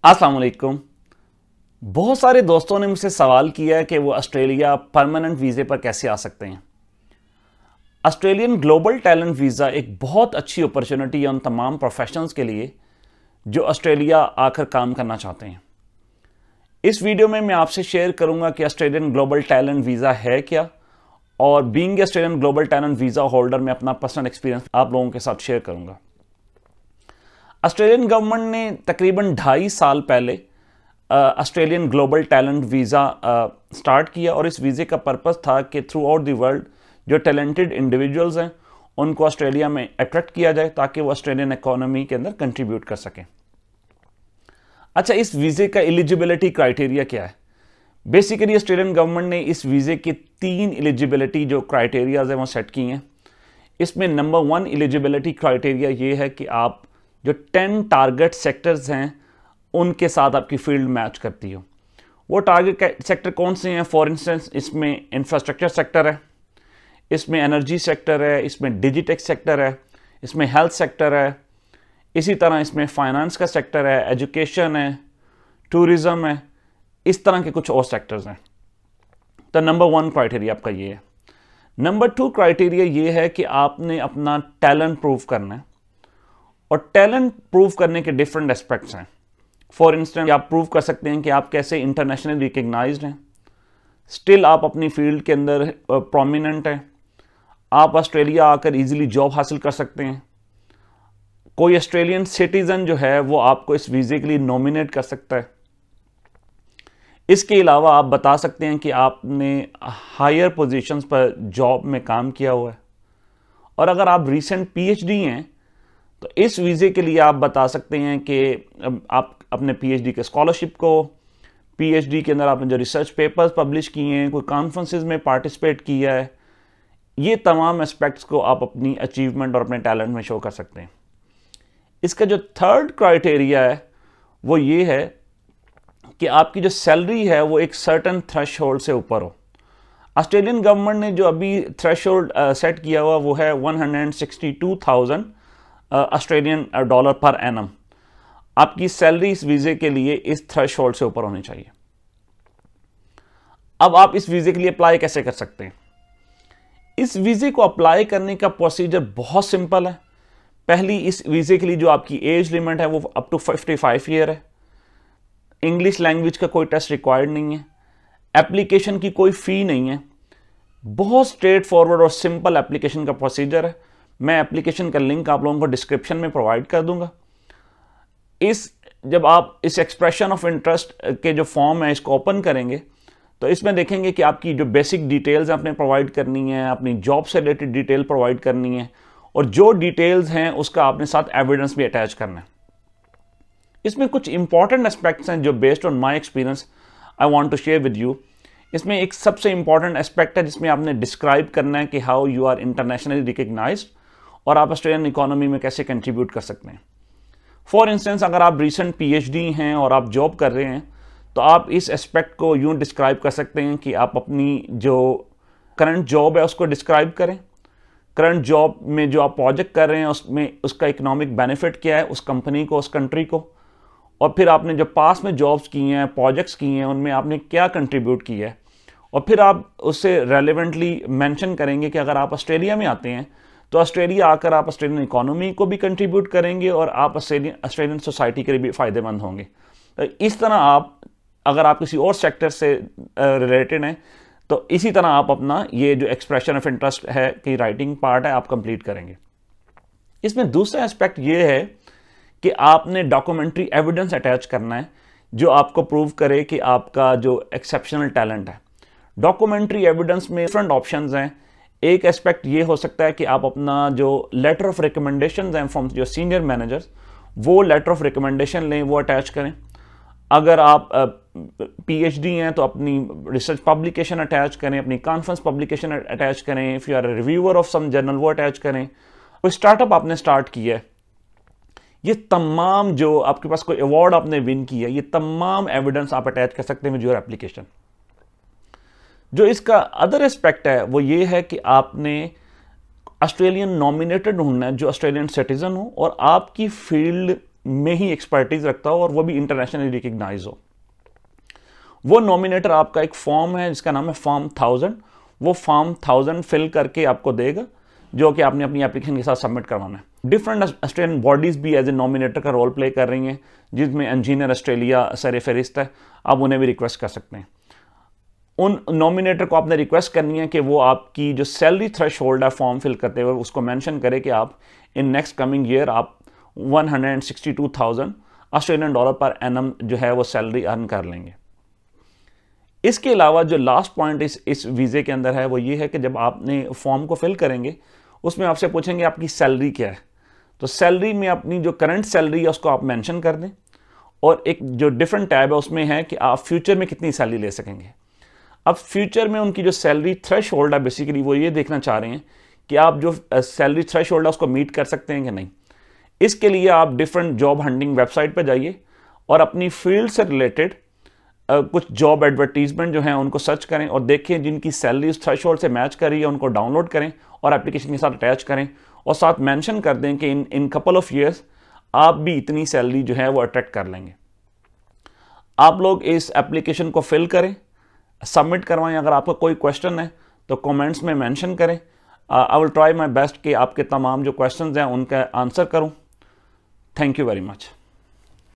अस्सलाम वालेकुम। बहुत सारे दोस्तों ने मुझसे सवाल किया है कि वो ऑस्ट्रेलिया परमानेंट वीज़े पर कैसे आ सकते हैं। ऑस्ट्रेलियन ग्लोबल टैलेंट वीज़ा एक बहुत अच्छी अपॉर्चुनिटी है उन तमाम प्रोफेशनल्स के लिए जो ऑस्ट्रेलिया आकर काम करना चाहते हैं। इस वीडियो में मैं आपसे शेयर करूंगा कि ऑस्ट्रेलियन ग्लोबल टैलेंट वीज़ा है क्या, और being Australian global talent visa holder मैं अपना पर्सनल एक्सपीरियंस आप लोगों के साथ शेयर करूंगा। ऑस्ट्रेलियन गवर्नमेंट ने तकरीबन 2.5 साल पहले Australian global talent visa start किया, और इस वीज़े का पर्पस था कि थ्रू आउट द वर्ल्ड जो टैलेंटेड इंडिविजुअल्स हैं उनको ऑस्ट्रेलिया में अट्रैक्ट किया जाए ताकि वो ऑस्ट्रेलियन इकोनॉमी के अंदर कंट्रीब्यूट कर सकें। अच्छा, इस वीज़े का एलिजिबिलिटी क्राइटेरिया क्या है? बेसिकली ऑस्ट्रेलियन गवर्नमेंट ने इस वीज़े के 3 एलिजिबिलिटी जो क्राइटेरियाज हैं वो सेट किए हैं। इसमें नंबर 1 एलिजिबिलिटी क्राइटेरिया ये है कि आप जो 10 टारगेट सेक्टर्स हैं उनके साथ आपकी फील्ड मैच करती हो। वो टारगेट सेक्टर कौन से हैं? फॉर इंस्टेंस इसमें इंफ्रास्ट्रक्चर सेक्टर है, इसमें एनर्जी सेक्टर है, इसमें डिजिटेक सेक्टर है, इसमें हेल्थ सेक्टर है, इसी तरह इसमें फाइनेंस का सेक्टर है, एजुकेशन है, टूरिज़्म है, इस तरह के कुछ और सेक्टर्स हैं। तो नंबर 1 क्राइटेरिया आपका ये है। नंबर 2 क्राइटेरिया ये है कि आपने अपना टैलेंट प्रूव करना है, और टैलेंट प्रूव करने के डिफरेंट एस्पेक्ट्स हैं। फॉर इंस्टेंस आप प्रूव कर सकते हैं कि आप कैसे इंटरनेशनली रिकग्नाइज्ड हैं, स्टिल आप अपनी फील्ड के अंदर प्रोमिनेंट हैं, आप ऑस्ट्रेलिया आकर इजीली जॉब हासिल कर सकते हैं, कोई ऑस्ट्रेलियन सिटीजन जो है वो आपको इस वीज़े के लिए नॉमिनेट कर सकता है। इसके अलावा आप बता सकते हैं कि आपने हायर पोजीशंस पर जॉब में काम किया हुआ है, और अगर आप रीसेंट पीएचडी हैं तो इस वीज़े के लिए आप बता सकते हैं कि आप अपने पीएचडी के स्कॉलरशिप को, पीएचडी के अंदर आपने जो रिसर्च पेपर्स पब्लिश किए हैं, कोई कॉन्फ्रेंसेस में पार्टिसिपेट किया है, ये तमाम एस्पेक्ट्स को आप अपनी अचीवमेंट और अपने टैलेंट में शो कर सकते हैं। इसका जो 3rd क्राइटेरिया है वो ये है कि आपकी जो सैलरी है वो एक सर्टन थ्रेशहोल्ड से ऊपर हो। ऑस्ट्रेलियन गवर्नमेंट ने जो अभी थ्रेशहोल्ड सेट किया हुआ वो है 162,000 ऑस्ट्रेलियन डॉलर पर एनम। आपकी सैलरी इस वीज़े के लिए इस थ्रेशहोल्ड से ऊपर होनी चाहिए। अब आप इस वीज़े के लिए अप्लाई कैसे कर सकते हैं? इस वीज़े को अप्लाई करने का प्रोसीजर बहुत सिंपल है। पहली, इस वीज़े के लिए जो आपकी एज लिमिट है वो अप टू 55 ईयर है। इंग्लिश लैंग्वेज का कोई टेस्ट रिक्वायर्ड नहीं है। एप्लीकेशन की कोई फ़ी नहीं है। बहुत स्ट्रेट फॉरवर्ड और सिंपल एप्लीकेशन का प्रोसीजर है। मैं एप्लीकेशन का लिंक आप लोगों को डिस्क्रिप्शन में प्रोवाइड कर दूंगा। जब आप इस एक्सप्रेशन ऑफ इंटरेस्ट के जो फॉर्म है इसको ओपन करेंगे तो इसमें देखेंगे कि आपकी जो बेसिक डिटेल्स आपने प्रोवाइड करनी है, अपनी जॉब से रिलेटेड डिटेल प्रोवाइड करनी है, और जो डिटेल्स हैं उसका आपने साथ एविडेंस भी अटैच करना है। इसमें कुछ इंपॉर्टेंट एस्पेक्ट्स हैं जो based on my experience I want to share with you. इसमें एक सबसे इंपॉर्टेंट एस्पेक्ट है जिसमें आपने डिस्क्राइब करना है कि how you are internationally recognised और आप ऑस्ट्रेलियन इकोनॉमी में कैसे कंट्रीब्यूट कर सकते हैं। फॉर इंस्टेंस, अगर आप रिसेंट पीएचडी हैं और आप जॉब कर रहे हैं तो आप इस एस्पेक्ट को यूँ डिस्क्राइब कर सकते हैं कि आप अपनी जो करंट जॉब है उसको डिस्क्राइब करें। करंट जॉब में जो आप प्रोजेक्ट कर रहे हैं उसमें उसका इकोनॉमिक बेनिफिट क्या है उस कंपनी को, उस कंट्री को, और फिर आपने जो पास में जॉब्स की हैं, प्रोजेक्ट्स की हैं, उनमें आपने क्या कंट्रीब्यूट किया है, और फिर आप उससे रेलेवेंटली मेंशन करेंगे कि अगर आप ऑस्ट्रेलिया में आते हैं तो ऑस्ट्रेलिया आकर आप ऑस्ट्रेलियन इकोनॉमी को भी कंट्रीब्यूट करेंगे और आप ऑस्ट्रेलियन सोसाइटी के लिए भी फ़ायदेमंद होंगे। तो इस तरह आप, अगर आप किसी और सेक्टर से रिलेटेड हैं तो इसी तरह आप अपना ये जो एक्सप्रेशन ऑफ इंटरेस्ट है कि राइटिंग पार्ट है आप कंप्लीट करेंगे। इसमें दूसरा एस्पेक्ट ये है कि आपने डॉक्यूमेंट्री एविडेंस अटैच करना है जो आपको प्रूव करे कि आपका जो एक्सेप्शनल टैलेंट है। डॉक्यूमेंट्री एविडेंस में डिफरेंट ऑप्शंस हैं। एक एस्पेक्ट ये हो सकता है कि आप अपना जो लेटर ऑफ रिकमेंडेशन हैं फ्रॉम जो सीनियर मैनेजर्स, वो लेटर ऑफ रिकमेंडेशन लें, वो अटैच करें। अगर आप पीएचडी हैं तो अपनी रिसर्च पब्लिकेशन अटैच करें, अपनी कॉन्फ्रेंस पब्लिकेशन अटैच करें। If you are reviewer of some journal वो अटैच करें। कोई स्टार्टअप आपने स्टार्ट किया है, ये तमाम जो आपके पास कोई अवार्ड आपने विन किया है, ये तमाम एविडेंस आप अटैच कर सकते हैं विद योर एप्लीकेशन। जो इसका अदर एस्पेक्ट है वो ये है कि आपने ऑस्ट्रेलियन नॉमिनेटेड ढूंढना है जो ऑस्ट्रेलियन सिटीजन हो और आपकी फील्ड में ही एक्सपर्टीज रखता हो और वो भी इंटरनेशनली रिकग्नाइज हो। वो नॉमिनेटर आपका एक फॉर्म है जिसका नाम है फॉर्म 1000। वो फॉर्म 1000 फिल करके आपको देगा, जो कि आपने अपनी एप्लीकेशन के साथ सबमिट करवाना है। डिफरेंट ऑस्ट्रेलियन बॉडीज भी एज ए नॉमिनेटर का रोल प्ले कर रही हैं, जिसमें इंजीनियर ऑस्ट्रेलिया सर फहरिस्त है। आप उन्हें भी रिक्वेस्ट कर सकते हैं। उन नॉमिनेटर को आपने रिक्वेस्ट करनी है कि वो आपकी जो सैलरी थ्रेशोल्ड है फॉर्म फिल करते हुए उसको मेंशन करे कि आप इन नेक्स्ट कमिंग ईयर आप 162,000 ऑस्ट्रेलियन डॉलर पर एनम जो है वो सैलरी अर्न कर लेंगे। इसके अलावा जो लास्ट पॉइंट इस वीज़े के अंदर है वो ये है कि जब आपने फॉर्म को फिल करेंगे उसमें आपसे पूछेंगे आपकी सैलरी क्या है। तो सैलरी में अपनी जो करंट सैलरी है उसको आप मेंशन कर दें, और एक जो डिफरेंट टैब है उसमें है कि आप फ्यूचर में कितनी सैलरी ले सकेंगे। अब फ्यूचर में उनकी जो सैलरी थ्रेश होल्ड है, बेसिकली वो ये देखना चाह रहे हैं कि आप जो सैलरी थ्रेश होल्ड है उसको मीट कर सकते हैं कि नहीं। इसके लिए आप डिफरेंट जॉब हंटिंग वेबसाइट पर जाइए और अपनी फील्ड से रिलेटेड कुछ जॉब एडवर्टीजमेंट जो हैं उनको सर्च करें और देखें जिनकी सैलरी उस थ्रेशोल्ड से मैच कर रही है, उनको डाउनलोड करें और एप्लीकेशन के साथ अटैच करें और साथ मेंशन कर दें कि इन कपल ऑफ ईयर्स आप भी इतनी सैलरी जो है वो अट्रैक्ट कर लेंगे। आप लोग इस एप्लीकेशन को फिल करें, सबमिट करवाएं। अगर आपका कोई क्वेश्चन है तो कमेंट्स में मेंशन करें। I will try my best कि आपके तमाम जो क्वेश्चंस हैं उनका आंसर करूं। Thank you very much.